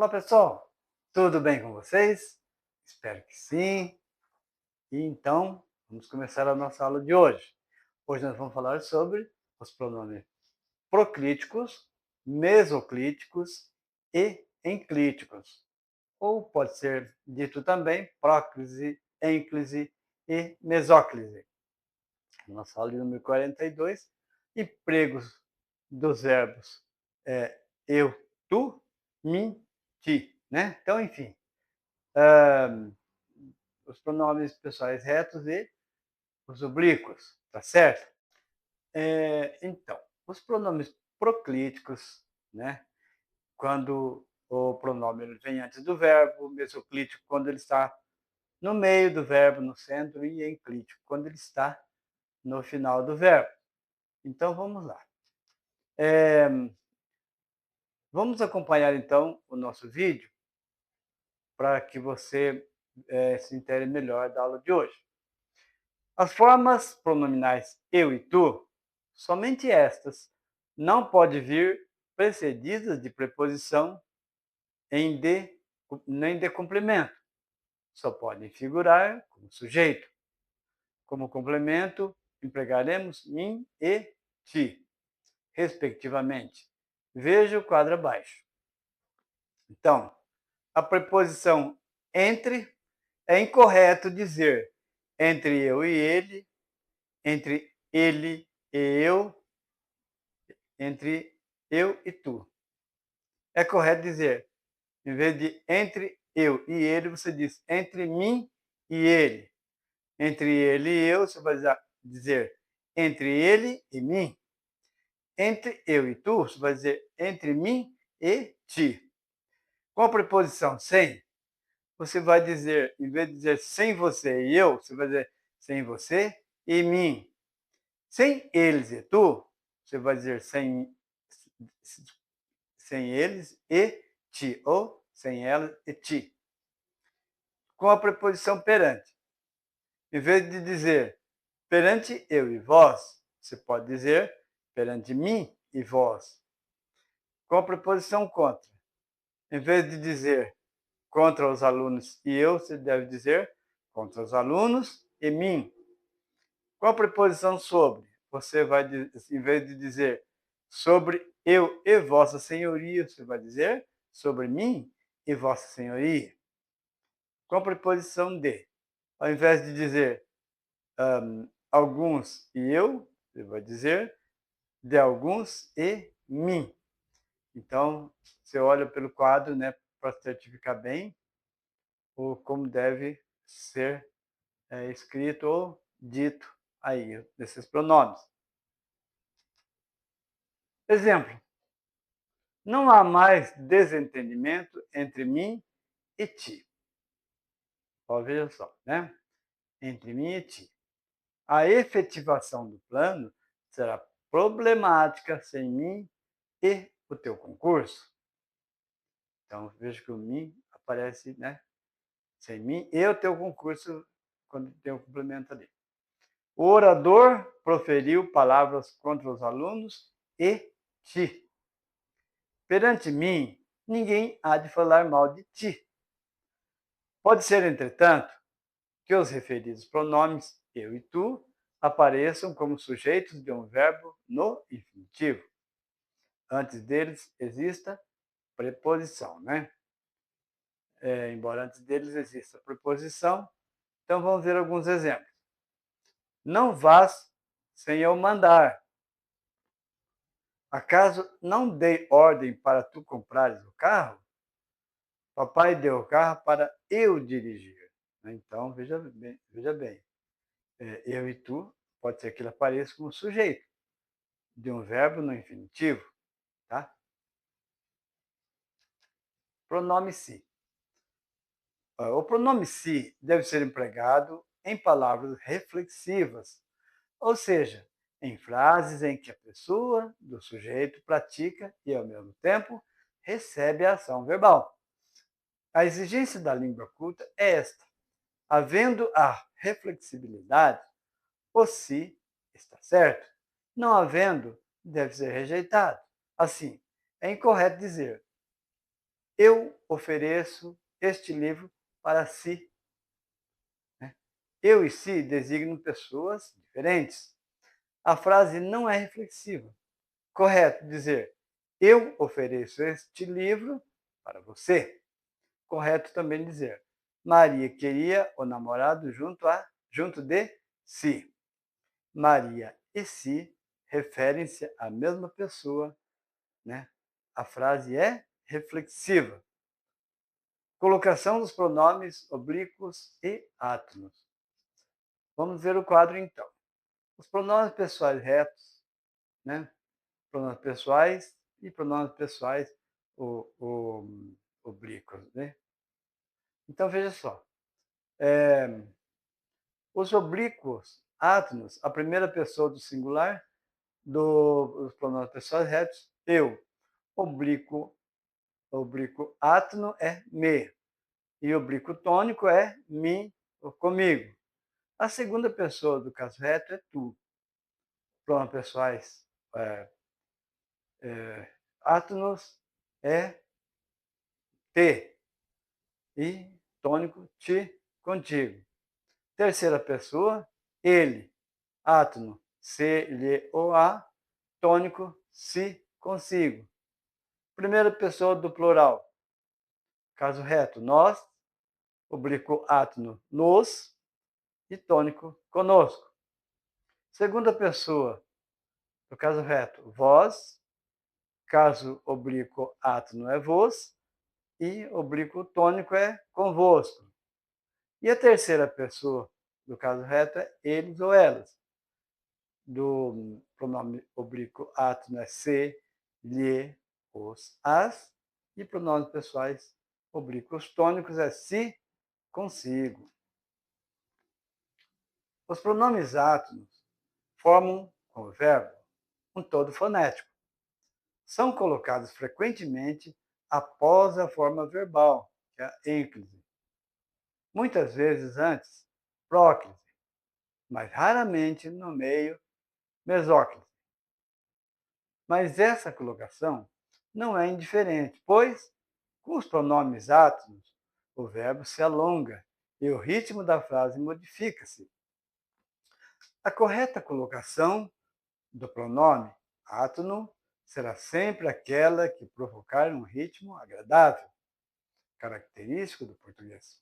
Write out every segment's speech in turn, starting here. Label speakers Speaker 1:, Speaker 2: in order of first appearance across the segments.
Speaker 1: Olá, pessoal! Tudo bem com vocês? Espero que sim. E então, vamos começar a nossa aula de hoje. Hoje nós vamos falar sobre os pronomes proclíticos, mesoclíticos e enclíticos. Ou pode ser dito também próclise, ênclise e mesóclise. Nossa aula de número 42, empregos dos verbos eu, tu, mim, ti, né? Então, enfim, os pronomes pessoais retos e os oblíquos, tá certo? Então, os pronomes proclíticos, né? Quando o pronome ele vem antes do verbo, mesoclítico quando ele está no meio do verbo, no centro, e enclítico quando ele está no final do verbo. Então, vamos lá. Vamos acompanhar, então, o nosso vídeo para que você se intere melhor da aula de hoje. As formas pronominais eu e tu, somente estas, não podem vir precedidas de preposição nem de complemento. Só podem figurar como sujeito. Como complemento, empregaremos mim e ti, respectivamente. Veja o quadro abaixo. Então, a preposição entre é incorreto dizer entre eu e ele, entre ele e eu, entre eu e tu. É correto dizer, em vez de entre eu e ele, você diz entre mim e ele. Entre ele e eu, você vai dizer entre ele e mim. Entre eu e tu, você vai dizer entre mim e ti. Com a preposição sem, você vai dizer, em vez de dizer sem você e eu, você vai dizer sem você e mim. Sem eles e tu, você vai dizer sem eles e ti, ou sem elas e ti. Com a preposição perante, em vez de dizer perante eu e vós, você pode dizer perante mim e vós. Com a preposição contra, em vez de dizer contra os alunos e eu, você deve dizer contra os alunos e mim. Com a preposição sobre, você vai, em vez de dizer sobre eu e vossa senhoria, você vai dizer sobre mim e vossa senhoria. Com a preposição de, ao invés de dizer alguns e eu, você vai dizer de alguns e mim. Então, você olha pelo quadro, né, para certificar bem ou como deve ser escrito ou dito aí, desses pronomes. Exemplo. Não há mais desentendimento entre mim e ti. Ó, veja só, né? Entre mim e ti. A efetivação do plano será problemática sem mim e o teu concurso. Então, veja que o mim aparece, né? Sem mim e o teu concurso, quando tem o complemento ali. O orador proferiu palavras contra os alunos e ti. Perante mim, ninguém há de falar mal de ti. Pode ser, entretanto, que os referidos pronomes eu e tu apareçam como sujeitos de um verbo no infinitivo. Antes deles exista preposição, né? Embora antes deles exista preposição. Então vamos ver alguns exemplos. Não vás sem eu mandar. Acaso não dei ordem para tu comprares o carro? Papai deu o carro para eu dirigir. Então, veja bem, eu e tu, pode ser que ele apareça como sujeito de um verbo no infinitivo, tá? Pronome se. O pronome se deve ser empregado em palavras reflexivas, ou seja, em frases em que a pessoa do sujeito pratica e, ao mesmo tempo, recebe a ação verbal. A exigência da língua culta é esta. Havendo a reflexibilidade, o se está certo. Não havendo, deve ser rejeitado. Assim, é incorreto dizer Eu ofereço este livro para si. Eu e si designam pessoas diferentes. A frase não é reflexiva. Correto dizer, eu ofereço este livro para você. Correto também dizer, Maria queria o namorado junto de si. Maria e si referem-se à mesma pessoa, né? A frase é reflexiva. Colocação dos pronomes oblíquos e átonos. Vamos ver o quadro então. Os pronomes pessoais retos, né? Pronomes pessoais e pronomes pessoais oblíquos, né? Então veja só. Os oblíquos átonos, a primeira pessoa do singular dos pronomes pessoais retos, eu. Oblíquo átono é me. E oblíquo tônico é mim ou comigo. A segunda pessoa do caso reto é tu. Pronomes pessoais átonos é te. E tônico te, contigo. Terceira pessoa, ele. Átono, se, lhe ou a. Tônico, se, consigo. Primeira pessoa do plural. Caso reto, nós. Oblíquo átono, nos. E tônico, conosco. Segunda pessoa do caso reto, vós. Caso oblíquo átono é vos. E oblíquo tônico é convosco. E a terceira pessoa do caso reto é eles ou elas. Do pronome oblíquo átono é se, lhe, os, as. E pronomes pessoais oblíquos tônicos é si, consigo. Os pronomes átonos formam, com o verbo, um todo fonético. São colocados frequentemente após a forma verbal, que é a ênclise. Muitas vezes antes, próclise, mas raramente no meio, mesóclise. Mas essa colocação não é indiferente, pois, com os pronomes átonos, o verbo se alonga e o ritmo da frase modifica-se. A correta colocação do pronome átono será sempre aquela que provocar um ritmo agradável, característico do português.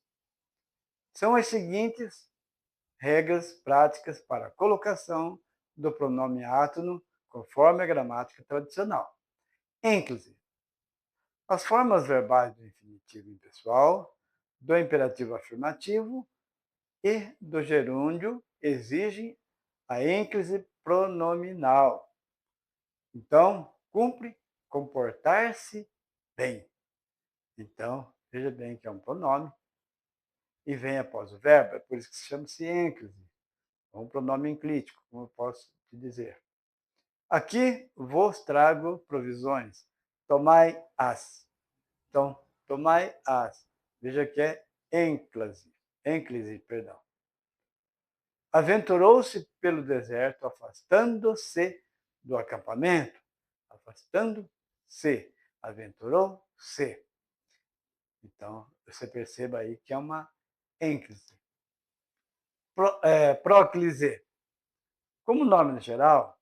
Speaker 1: São as seguintes regras práticas para a colocação do pronome átono conforme a gramática tradicional. Ênclise. As formas verbais do infinitivo impessoal, do imperativo afirmativo e do gerúndio exigem a ênclise pronominal. Então, cumpre comportar-se bem. Então, veja bem que é um pronome e vem após o verbo, é por isso que se chama-se ênclise, é um pronome enclítico, como eu posso te dizer. Aqui vos trago provisões. Tomai as. Então, tomai as. Veja que é ênclise, perdão. Aventurou-se pelo deserto, afastando-se do acampamento. Afastando-se. Aventurou-se. Então, você perceba aí que é uma ênclise. Próclise. Como nome no geral,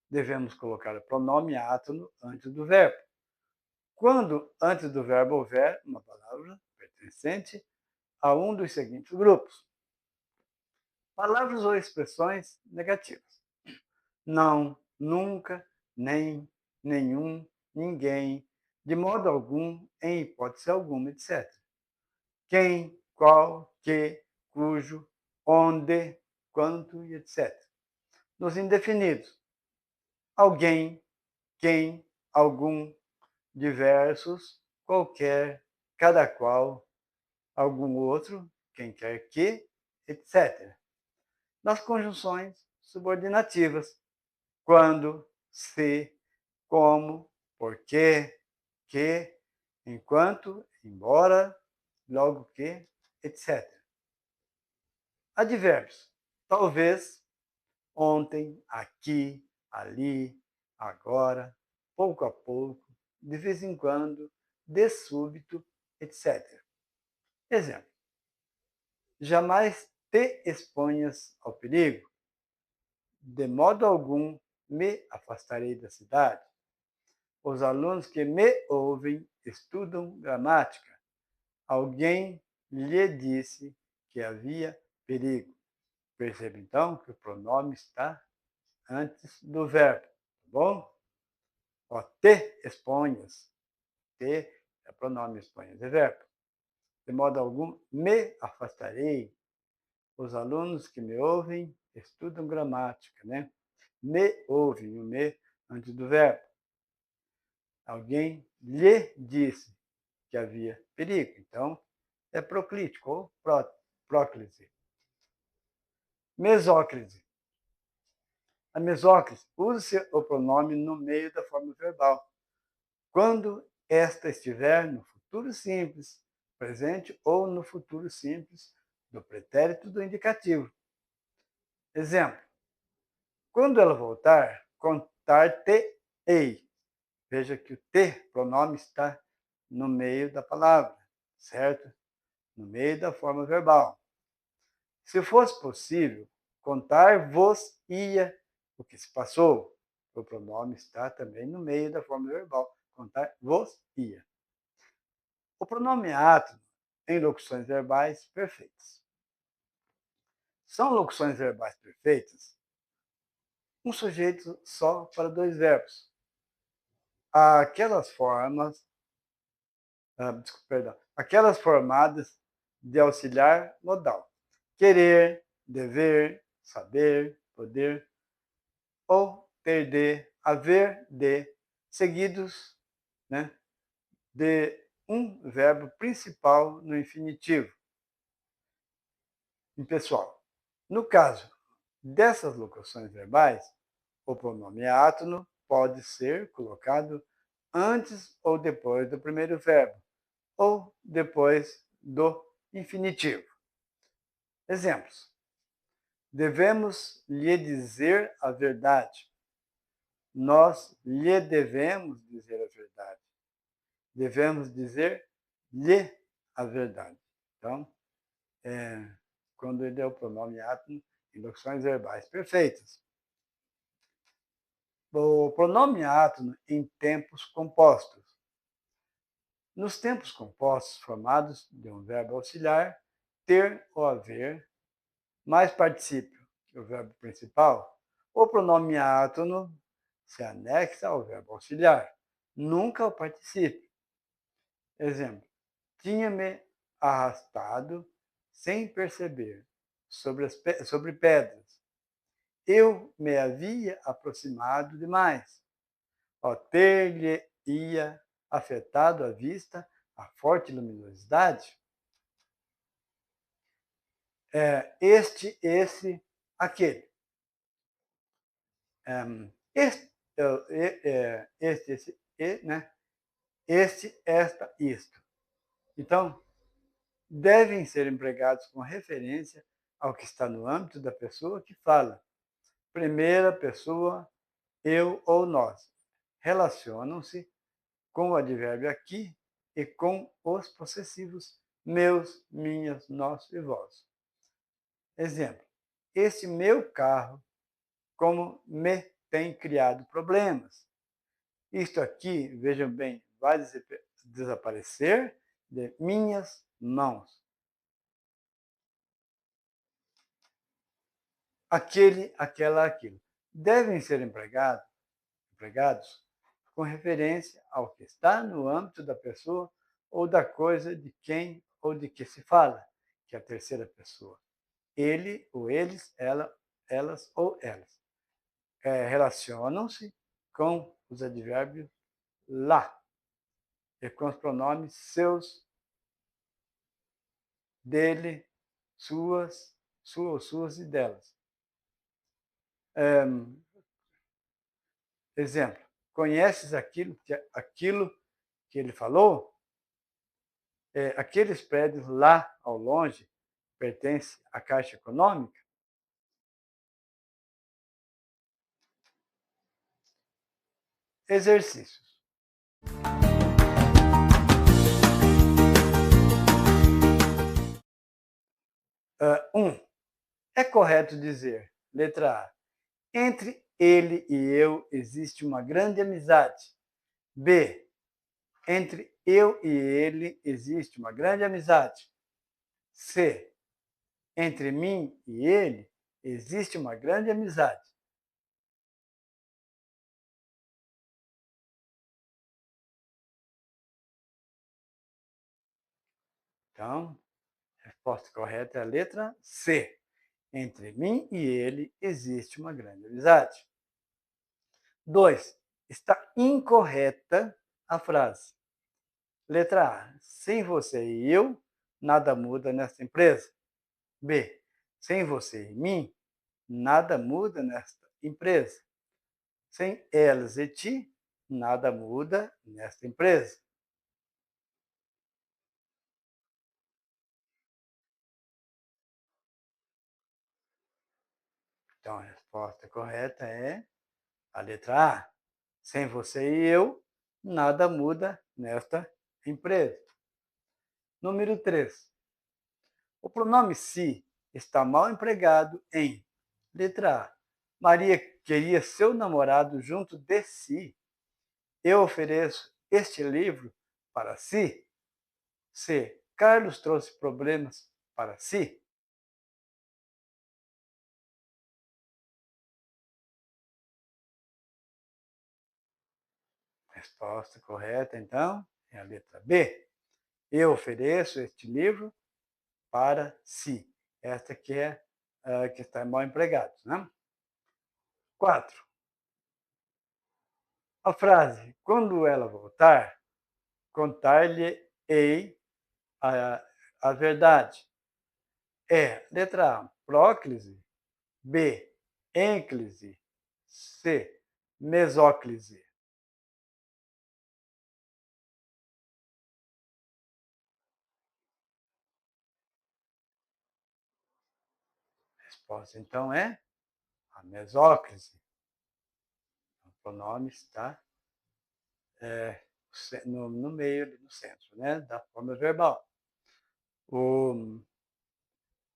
Speaker 1: devemos colocar o pronome átono antes do verbo. Quando antes do verbo houver uma palavra pertencente a um dos seguintes grupos. Palavras ou expressões negativas. Não, nunca, nem, nenhum, ninguém, de modo algum, em hipótese alguma, etc. Quem, qual, que, cujo, onde, quanto e etc. Nos indefinidos. Alguém, quem, algum, diversos, qualquer, cada qual, algum outro, quem quer que, etc. Nas conjunções subordinativas, quando, se, como, porque, que, enquanto, embora, logo que, etc. Advérbios. Talvez, ontem, aqui, ali, agora, pouco a pouco, de vez em quando, de súbito, etc. Exemplo: jamais te exponhas ao perigo. De modo algum me afastarei da cidade. Os alunos que me ouvem estudam gramática. Alguém lhe disse que havia perigo. Perceba então que o pronome está antes do verbo, tá bom? Ó, te exponhas. Te é pronome, exponhas é verbo. De modo algum me afastarei. Os alunos que me ouvem estudam gramática, né? Me ouvem, o me antes do verbo. Alguém lhe disse que havia perigo. Então, é proclítico ou próclise. Mesóclise. A mesóclise usa-se o pronome no meio da forma verbal, quando esta estiver no futuro simples, presente ou no futuro simples do pretérito do indicativo. Exemplo: quando ela voltar, contar-te-ei. Veja que o te, pronome, está no meio da palavra, certo? No meio da forma verbal. Se fosse possível, contar-vos-ia o que se passou. O pronome está também no meio da forma verbal. Contar-vos-ia. O pronome átono em locuções verbais perfeitas. São locuções verbais perfeitas um sujeito só para dois verbos. Aquelas formas, aquelas formadas de auxiliar modal. Querer, dever, saber, poder, ou ter de, haver de, seguidos, né, de um verbo principal no infinitivo impessoal. No caso dessas locuções verbais, o pronome átono pode ser colocado antes ou depois do primeiro verbo, ou depois do infinitivo. Exemplos: devemos lhe dizer a verdade. Nós lhe devemos dizer a verdade. Devemos dizer-lhe a verdade. Então, quando ele é o pronome átono em locuções verbais perfeitas. O pronome átono em tempos compostos. Nos tempos compostos formados de um verbo auxiliar, ter ou haver, mais particípio que o verbo principal, o pronome átono se anexa ao verbo auxiliar, nunca ao particípio. Exemplo: tinha-me arrastado sem perceber sobre pedras. Eu me havia aproximado demais. Ao ter-lhe-ia afetado a vista a forte luminosidade. Este, esse, aquele. Esse, né? Este, esta, isto. Então, devem ser empregados com referência ao que está no âmbito da pessoa que fala. Primeira pessoa, eu ou nós. Relacionam-se com o advérbio aqui e com os possessivos meus, minhas, nosso e vós. Exemplo: esse meu carro, como me tem criado problemas. Isto aqui, vejam bem, vai desaparecer de minhas mãos. Aquele, aquela, aquilo. Devem ser empregados com referência ao que está no âmbito da pessoa ou da coisa de quem ou de que se fala, que é a terceira pessoa. Ele ou eles, ela, elas ou elas. Relacionam-se com os advérbios lá e com os pronomes seus, dele, suas, sua ou suas e delas. Exemplo: conheces aquilo que ele falou? Aqueles prédios lá ao longe pertencem à Caixa Econômica? Exercícios. É correto dizer, letra A, entre ele e eu existe uma grande amizade. B, entre eu e ele existe uma grande amizade. C, entre mim e ele existe uma grande amizade. Então, a resposta correta é a letra C. Entre mim e ele existe uma grande amizade. 2. Está incorreta a frase. Letra A. Sem você e eu, nada muda nesta empresa. B. Sem você e mim, nada muda nesta empresa. Sem elas e ti, nada muda nesta empresa. Então, a resposta correta é a letra A. Sem você e eu, nada muda nesta empresa. Número 3. O pronome se está mal empregado em letra A. Maria queria seu namorado junto de si. Eu ofereço este livro para si. C. Carlos trouxe problemas para si. Resposta correta, então, é a letra B. Eu ofereço este livro para si. Esta que é que está mal empregado. Né? 4. A frase, quando ela voltar, contar-lhe-ei a verdade. É, letra A, próclise. B, ênclise. C, mesóclise. A resposta, então, é a mesóclise. O pronome está no meio, no centro, né, da forma verbal. O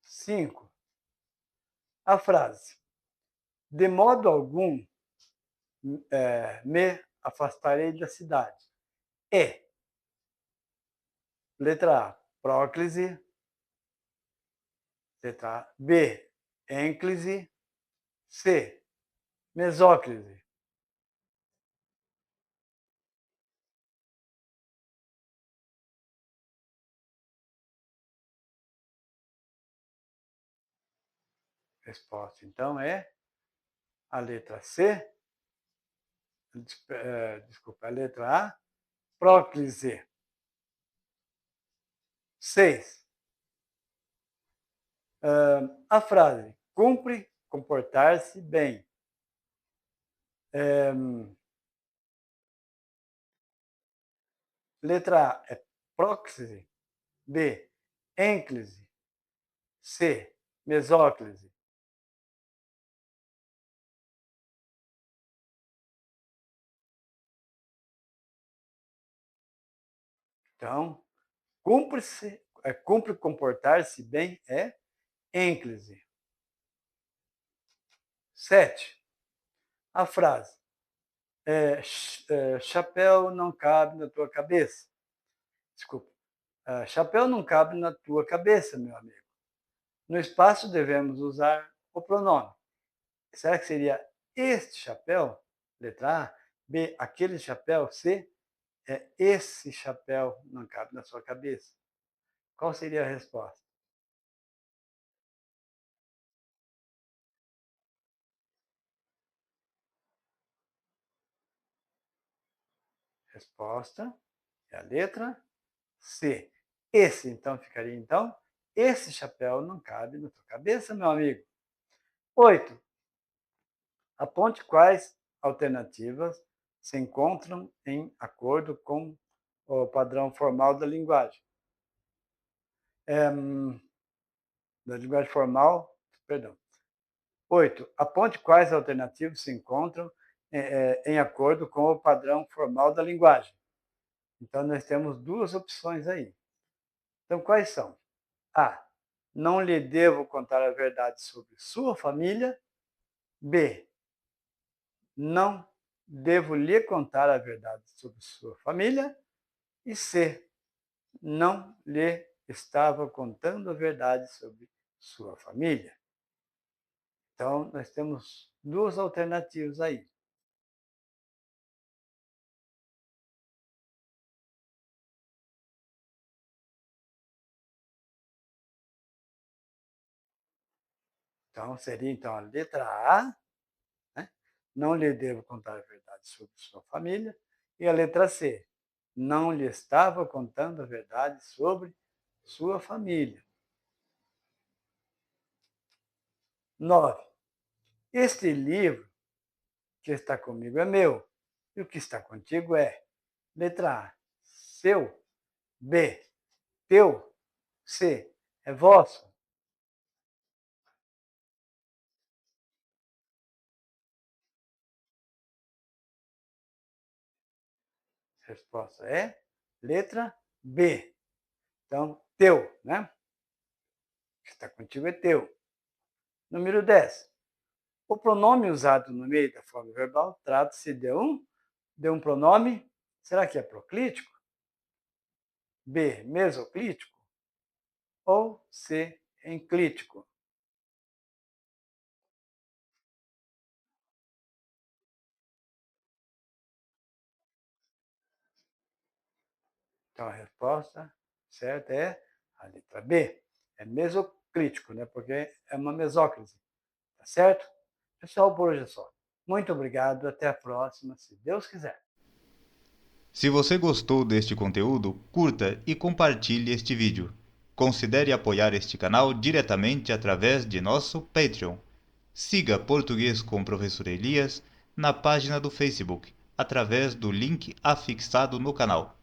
Speaker 1: 5. A frase, de modo algum me afastarei da cidade. É, letra A, próclise. Letra A. B, ênclise. C, mesóclise. Resposta, então, é a letra C. Desculpa, a letra A, próclise. 6. A frase cumpre comportar-se bem. Letra A é próclise. B, ênclise. C, mesóclise. Então, cumpre comportar-se bem é ênclise. 7. A frase chapéu não cabe na tua cabeça. Desculpa. Chapéu não cabe na tua cabeça, meu amigo. No espaço devemos usar o pronome. Será que seria este chapéu? Letra A. B, aquele chapéu. C, esse chapéu não cabe na sua cabeça. Qual seria a resposta? Resposta é a letra C. Esse, então, ficaria, então, esse chapéu não cabe na tua cabeça, meu amigo. 8. Aponte quais alternativas se encontram em acordo com o padrão formal da linguagem. Da linguagem formal, perdão. 8. Aponte quais alternativas se encontram em acordo com o padrão formal da linguagem. Então, nós temos duas opções aí. Então, quais são? A. não lhe devo contar a verdade sobre sua família. B, não devo lhe contar a verdade sobre sua família. E C, não lhe estava contando a verdade sobre sua família. Então, nós temos duas alternativas aí. Então, seria a letra A, né? Não lhe devo contar a verdade sobre sua família. E a letra C, não lhe estava contando a verdade sobre sua família. 9. Este livro que está comigo é meu, e o que está contigo é: letra A, seu. B, teu. C, é vosso. A resposta é letra B. Então, teu, né? O que está contigo é teu. Número 10. O pronome usado no meio da forma verbal trata-se de um pronome, será que é proclítico? B, mesoclítico? Ou C, enclítico? Então, a resposta certa é a letra B. É mesoclítico, né? Porque é uma mesóclise. Tá certo? Pessoal, por hoje é só. Muito obrigado. Até a próxima, se Deus quiser.
Speaker 2: Se você gostou deste conteúdo, curta e compartilhe este vídeo. Considere apoiar este canal diretamente através de nosso Patreon. Siga Português com o Professor Elias na página do Facebook, através do link afixado no canal.